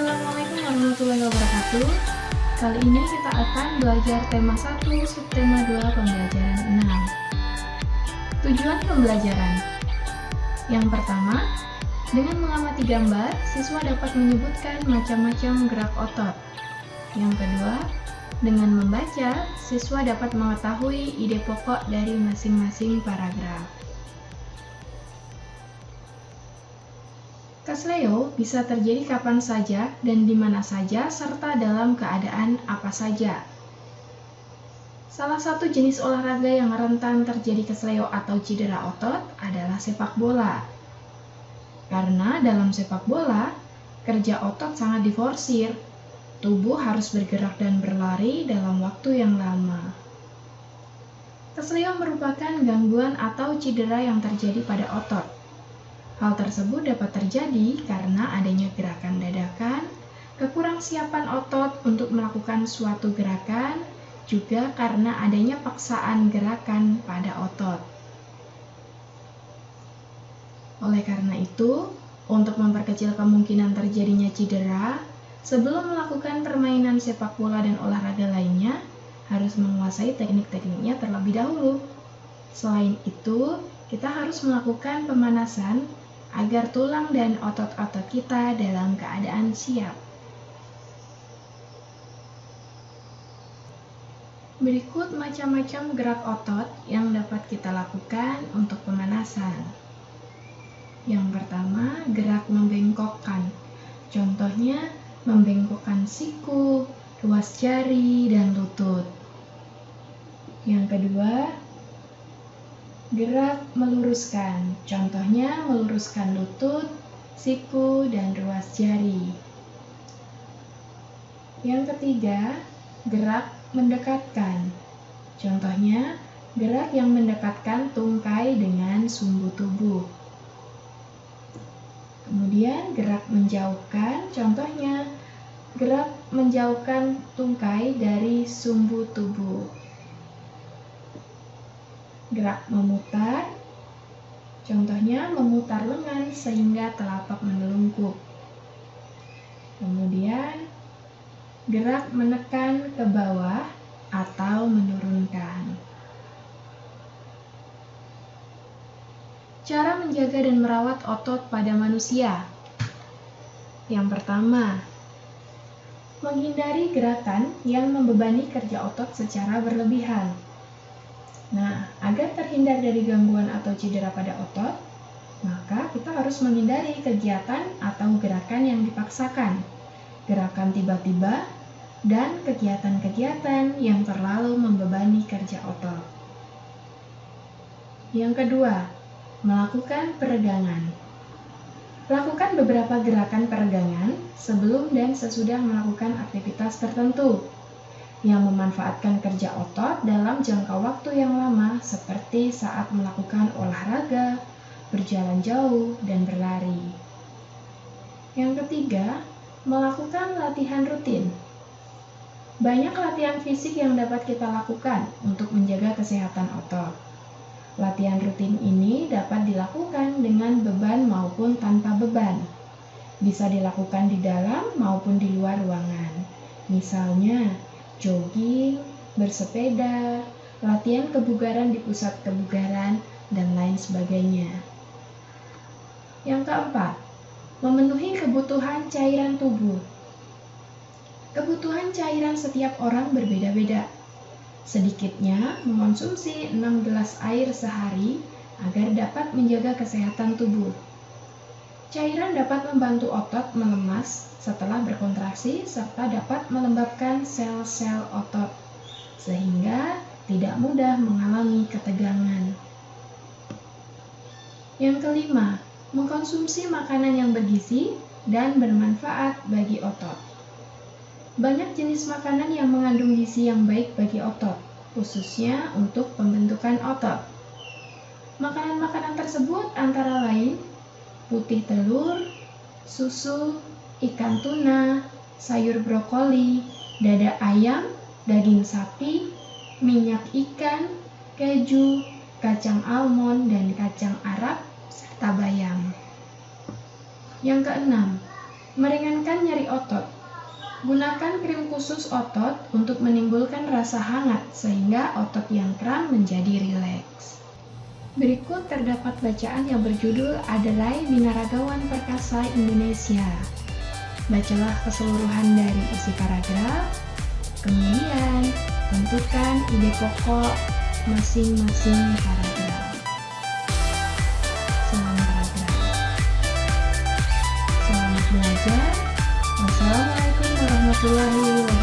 Assalamualaikum warahmatullahi wabarakatuh. Kali ini kita akan belajar tema 1, subtema 2, pembelajaran 6. Tujuan pembelajaran. Yang pertama, dengan mengamati gambar, siswa dapat menyebutkan macam-macam gerak otot. Yang kedua, dengan membaca, siswa dapat mengetahui ide pokok dari masing-masing paragraf. Kesleo bisa terjadi kapan saja dan di mana saja serta dalam keadaan apa saja. Salah satu jenis olahraga yang rentan terjadi kesleo atau cedera otot adalah sepak bola. Karena dalam sepak bola, kerja otot sangat diforsir. Tubuh harus bergerak dan berlari dalam waktu yang lama. Kesleo merupakan gangguan atau cedera yang terjadi pada otot. Hal tersebut dapat terjadi karena adanya gerakan dadakan, kekurangsiapan otot untuk melakukan suatu gerakan, juga karena adanya paksaan gerakan pada otot. Oleh karena itu, untuk memperkecil kemungkinan terjadinya cedera, sebelum melakukan permainan sepak bola dan olahraga lainnya, harus menguasai teknik-tekniknya terlebih dahulu. Selain itu, kita harus melakukan pemanasan agar tulang dan otot-otot kita dalam keadaan siap. Berikut macam-macam gerak otot yang dapat kita lakukan untuk pemanasan. Yang pertama, gerak membengkokkan. Contohnya, membengkokkan siku, ruas jari, dan lutut. Yang kedua, gerak meluruskan, contohnya meluruskan lutut, siku, dan ruas jari. Yang ketiga, gerak mendekatkan, contohnya gerak yang mendekatkan tungkai dengan sumbu tubuh. Kemudian gerak menjauhkan, contohnya gerak menjauhkan tungkai dari sumbu tubuh. Gerak memutar, contohnya memutar lengan sehingga telapak menelungkup. Kemudian, gerak menekan ke bawah atau menurunkan. Cara menjaga dan merawat otot pada manusia. Yang pertama, menghindari gerakan yang membebani kerja otot secara berlebihan. Nah, agar terhindar dari gangguan atau cedera pada otot, maka kita harus menghindari kegiatan atau gerakan yang dipaksakan, gerakan tiba-tiba, dan kegiatan-kegiatan yang terlalu membebani kerja otot. Yang kedua, melakukan peregangan. Lakukan beberapa gerakan peregangan sebelum dan sesudah melakukan aktivitas tertentu yang memanfaatkan kerja otot dalam jangka waktu yang lama seperti saat melakukan olahraga, berjalan jauh, dan berlari. Yang ketiga, melakukan latihan rutin. Banyak latihan fisik yang dapat kita lakukan untuk menjaga kesehatan otot. Latihan rutin ini dapat dilakukan dengan beban maupun tanpa beban. Bisa dilakukan di dalam maupun di luar ruangan. Misalnya, jogging, bersepeda, latihan kebugaran di pusat kebugaran, dan lain sebagainya. Yang keempat, memenuhi kebutuhan cairan tubuh. Kebutuhan cairan setiap orang berbeda-beda. Sedikitnya mengonsumsi 6 gelas air sehari agar dapat menjaga kesehatan tubuh. Cairan dapat membantu otot melemas setelah berkontraksi serta dapat melembabkan sel-sel otot, sehingga tidak mudah mengalami ketegangan. Yang kelima, mengkonsumsi makanan yang bergizi dan bermanfaat bagi otot. Banyak jenis makanan yang mengandung gizi yang baik bagi otot, khususnya untuk pembentukan otot. Makanan-makanan tersebut antara lain putih telur, susu, ikan tuna, sayur brokoli, dada ayam, daging sapi, minyak ikan, keju, kacang almond dan kacang Arab, serta bayam. Yang keenam, Meringankan nyeri otot. Gunakan krim khusus otot untuk menimbulkan rasa hangat sehingga otot yang kram menjadi rileks. Berikut terdapat bacaan yang berjudul Aderai Binaragawan Perkasa Indonesia. Bacalah keseluruhan dari isi paragraf, kemudian tentukan ide pokok masing-masing paragraf. Selamat belajar. Wassalamualaikum warahmatullahi wabarakatuh.